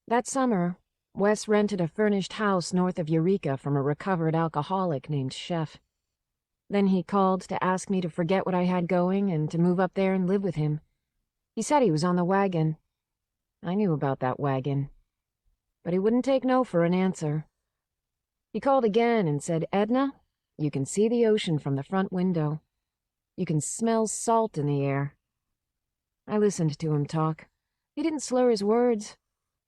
That summer, Wes rented a furnished house north of Eureka from a recovered alcoholic named Chef. Then he called to ask me to forget what I had going and to move up there and live with him. He said he was on the wagon. I knew about that wagon. But he wouldn't take no for an answer. He called again and said, "Edna, you can see the ocean from the front window. You can smell salt in the air." I listened to him talk. He didn't slur his words.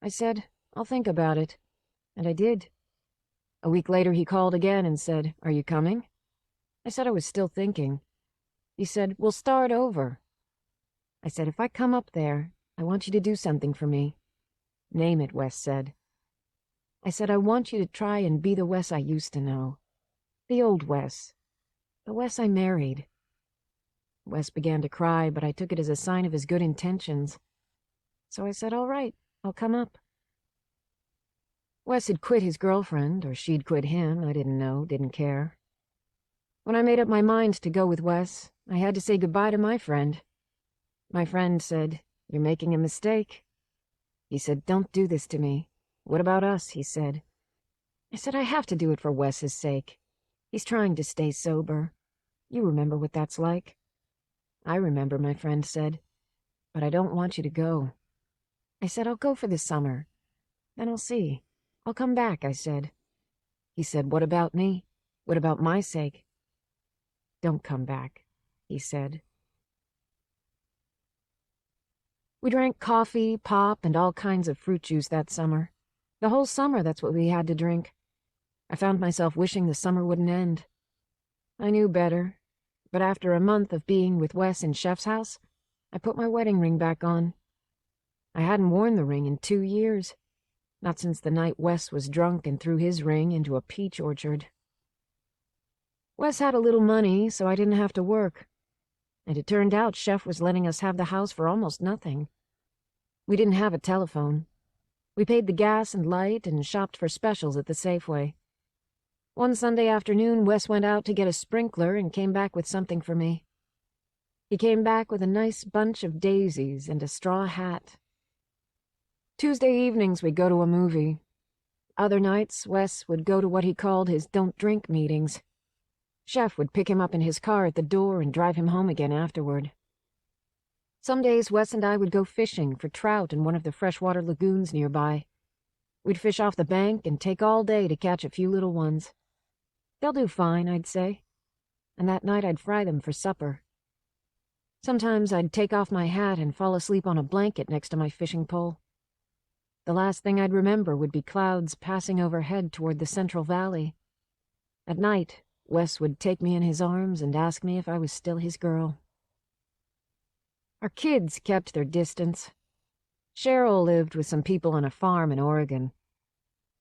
I said, "I'll think about it." And I did. A week later he called again and said, "Are you coming?" I said I was still thinking. He said, "We'll start over." I said, "If I come up there, I want you to do something for me." "Name it," Wes said. I said, "I want you to try and be the Wes I used to know. The old Wes. The Wes I married." Wes began to cry, but I took it as a sign of his good intentions. So I said, "All right, I'll come up." Wes had quit his girlfriend, or she'd quit him, I didn't know, didn't care. When I made up my mind to go with Wes, I had to say goodbye to my friend. My friend said, "You're making a mistake." He said, "Don't do this to me. What about us?" he said. I said, "I have to do it for Wes's sake. He's trying to stay sober. You remember what that's like." "I remember," my friend said, "but I don't want you to go." I said, "I'll go for the summer. Then I'll see. I'll come back," I said. He said, "What about me? What about my sake?" "Don't come back," he said. We drank coffee, pop, and all kinds of fruit juice that summer. The whole summer, that's what we had to drink. I found myself wishing the summer wouldn't end. I knew better, but after a month of being with Wes in Chef's house, I put my wedding ring back on. I hadn't worn the ring in 2 years, not since the night Wes was drunk and threw his ring into a peach orchard. Wes had a little money, so I didn't have to work. And it turned out Chef was letting us have the house for almost nothing. We didn't have a telephone. We paid the gas and light and shopped for specials at the Safeway. One Sunday afternoon, Wes went out to get a sprinkler and came back with something for me. He came back with a nice bunch of daisies and a straw hat. Tuesday evenings we'd go to a movie. Other nights, Wes would go to what he called his don't-drink meetings. Chef would pick him up in his car at the door and drive him home again afterward. Some days Wes and I would go fishing for trout in one of the freshwater lagoons nearby. We'd fish off the bank and take all day to catch a few little ones. "They'll do fine," I'd say. And that night I'd fry them for supper. Sometimes I'd take off my hat and fall asleep on a blanket next to my fishing pole. The last thing I'd remember would be clouds passing overhead toward the Central Valley. At night, Wes would take me in his arms and ask me if I was still his girl. Our kids kept their distance. Cheryl lived with some people on a farm in Oregon.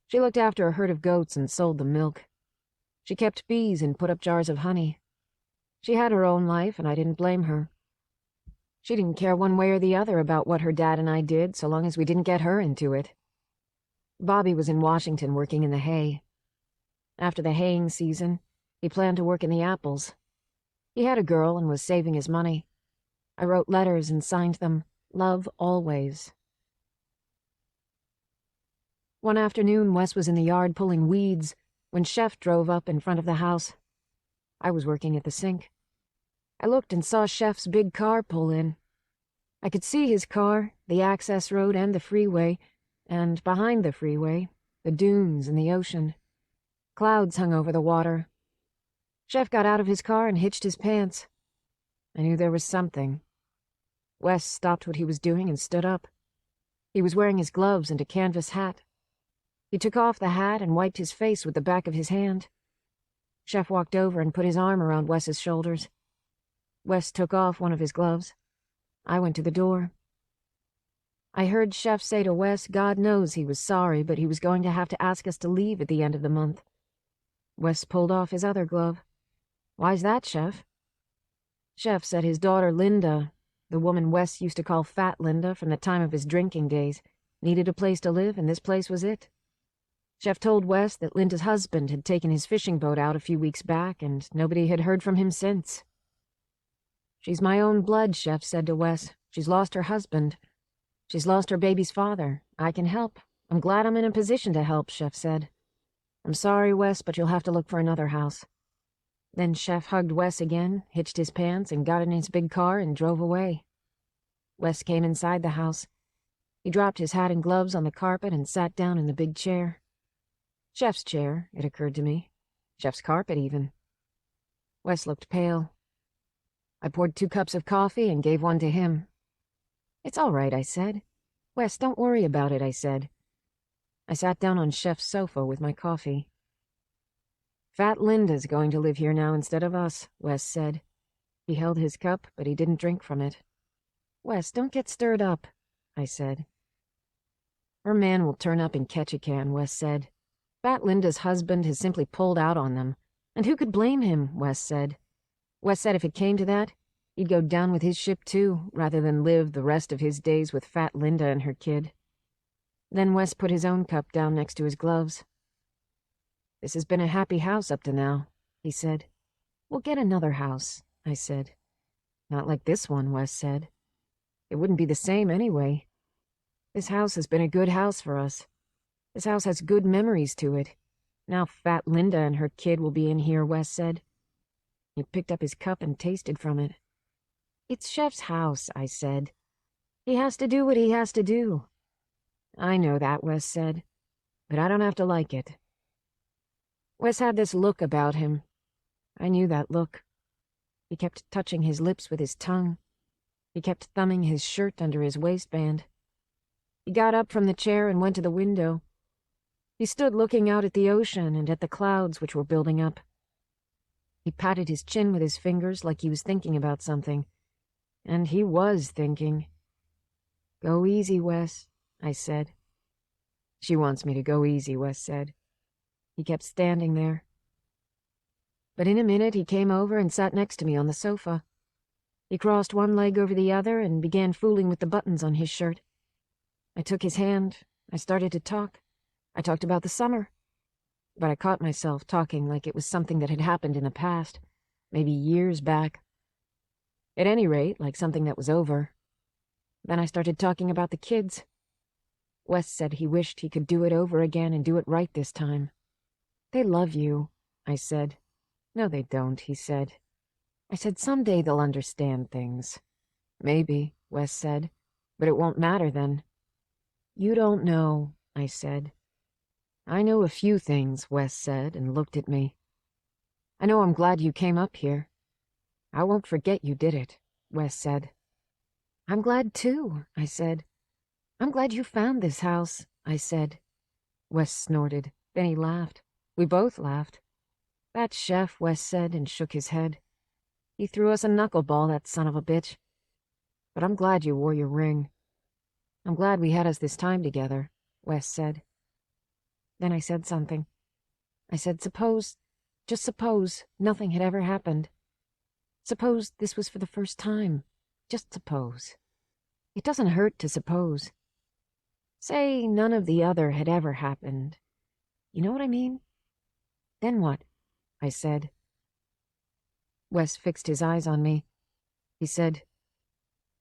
She looked after a herd of goats and sold them milk. She kept bees and put up jars of honey. She had her own life, and I didn't blame her. She didn't care one way or the other about what her dad and I did, so long as we didn't get her into it. Bobby was in Washington working in the hay. After the haying season, he planned to work in the apples. He had a girl and was saving his money. I wrote letters and signed them, "Love always." One afternoon, Wes was in the yard pulling weeds when Chef drove up in front of the house. I was working at the sink. I looked and saw Chef's big car pull in. I could see his car, the access road and the freeway, and behind the freeway, the dunes and the ocean. Clouds hung over the water. Chef got out of his car and hitched his pants. I knew there was something. Wes stopped what he was doing and stood up. He was wearing his gloves and a canvas hat. He took off the hat and wiped his face with the back of his hand. Chef walked over and put his arm around Wes's shoulders. Wes took off one of his gloves. I went to the door. I heard Chef say to Wes, God knows he was sorry, but he was going to have to ask us to leave at the end of the month. Wes pulled off his other glove. "Why's that, Chef?" Chef said his daughter Linda, the woman Wes used to call Fat Linda from the time of his drinking days, needed a place to live, and this place was it. Chef told Wes that Linda's husband had taken his fishing boat out a few weeks back, and nobody had heard from him since. "She's my own blood," Chef said to Wes. "She's lost her husband. She's lost her baby's father. I can help. I'm glad I'm in a position to help, Chef said. I'm sorry, Wes, but you'll have to look for another house. Then Chef hugged Wes again, hitched his pants, and got in his big car and drove away. Wes came inside the house. He dropped his hat and gloves on the carpet and sat down in the big chair. Chef's chair, it occurred to me. Chef's carpet, even. Wes looked pale. I poured 2 cups of coffee and gave one to him. It's all right, I said. Wes, don't worry about it, I said. I sat down on Chef's sofa with my coffee. Fat Linda's going to live here now instead of us, Wes said. He held his cup, but he didn't drink from it. Wes, don't get stirred up, I said. Her man will turn up in Ketchikan, Wes said. Fat Linda's husband has simply pulled out on them. And who could blame him, Wes said. Wes said if it came to that, he'd go down with his ship too, rather than live the rest of his days with Fat Linda and her kid. Then Wes put his own cup down next to his gloves. This has been a happy house up to now, he said. We'll get another house, I said. Not like this one, Wes said. It wouldn't be the same anyway. This house has been a good house for us. This house has good memories to it. Now Fat Linda and her kid will be in here, Wes said. He picked up his cup and tasted from it. It's Chef's house, I said. He has to do what he has to do. I know that, Wes said, but I don't have to like it. Wes had this look about him. I knew that look. He kept touching his lips with his tongue. He kept thumbing his shirt under his waistband. He got up from the chair and went to the window. He stood looking out at the ocean and at the clouds which were building up. He patted his chin with his fingers like he was thinking about something. And he was thinking. Go easy, Wes, I said. She wants me to go easy, Wes said. He kept standing there. But in a minute he came over and sat next to me on the sofa. He crossed one leg over the other and began fooling with the buttons on his shirt. I took his hand. I started to talk. I talked about the summer. But I caught myself talking like it was something that had happened in the past, maybe years back. At any rate, like something that was over. Then I started talking about the kids. Wes said he wished he could do it over again and do it right this time. They love you, I said. No, they don't, he said. I said someday they'll understand things. Maybe, Wes said, but it won't matter then. You don't know, I said. I know a few things, Wes said, and looked at me. I know I'm glad you came up here. I won't forget you did it, Wes said. I'm glad too, I said. I'm glad you found this house, I said. Wes snorted. Then he laughed. We both laughed. That chef, Wes said, and shook his head. He threw us a knuckleball, that son of a bitch. But I'm glad you wore your ring. I'm glad we had us this time together, Wes said. Then I said something. I said, just suppose, nothing had ever happened. Suppose this was for the first time. Just suppose. It doesn't hurt to suppose. Say none of the other had ever happened. You know what I mean? Then what? I said. Wes fixed his eyes on me. He said,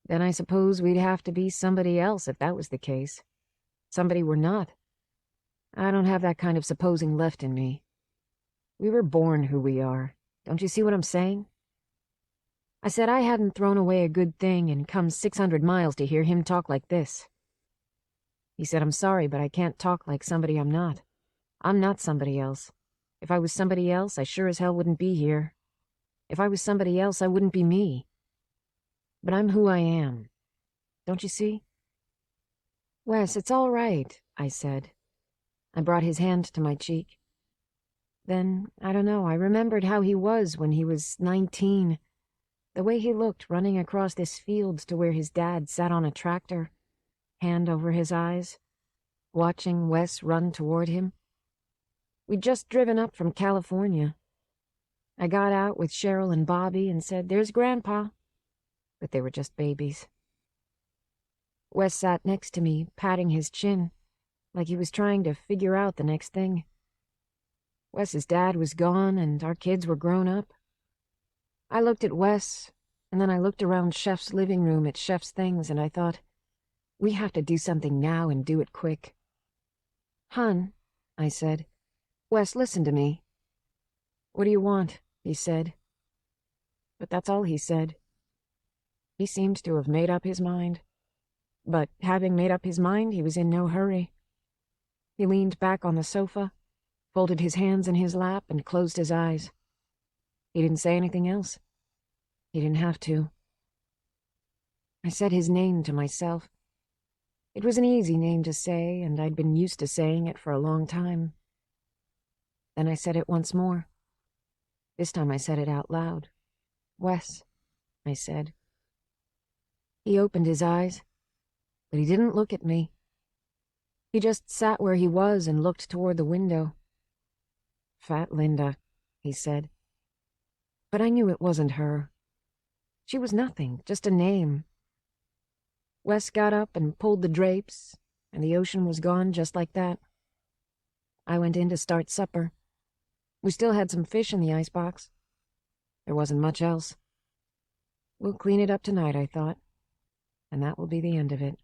Then I suppose we'd have to be somebody else if that was the case. Somebody we're not. I don't have that kind of supposing left in me. We were born who we are. Don't you see what I'm saying? I said I hadn't thrown away a good thing and come 600 miles to hear him talk like this. He said, I'm sorry, but I can't talk like somebody I'm not. I'm not somebody else. If I was somebody else, I sure as hell wouldn't be here. If I was somebody else, I wouldn't be me. But I'm who I am. Don't you see? Wes, it's all right, I said. I brought his hand to my cheek. Then, I don't know, I remembered how he was when he was 19. The way he looked running across this field to where his dad sat on a tractor, hand over his eyes, watching Wes run toward him. We'd just driven up from California. I got out with Cheryl and Bobby and said, There's Grandpa. But they were just babies. Wes sat next to me, patting his chin, like he was trying to figure out the next thing. Wes's dad was gone, and our kids were grown up. I looked at Wes, and then I looked around Chef's living room at Chef's things, and I thought, we have to do something now and do it quick. Hun, I said. Wes, listen to me. What do you want? He said. But that's all he said. He seemed to have made up his mind. But having made up his mind, he was in no hurry. He leaned back on the sofa, folded his hands in his lap, and closed his eyes. He didn't say anything else. He didn't have to. I said his name to myself. It was an easy name to say, and I'd been used to saying it for a long time. Then I said it once more. This time I said it out loud. Wes, I said. He opened his eyes, but he didn't look at me. He just sat where he was and looked toward the window. Fat Linda, he said. But I knew it wasn't her. She was nothing, just a name. Wes got up and pulled the drapes, and the ocean was gone just like that. I went in to start supper. We still had some fish in the icebox. There wasn't much else. We'll clean it up tonight, I thought, and that will be the end of it.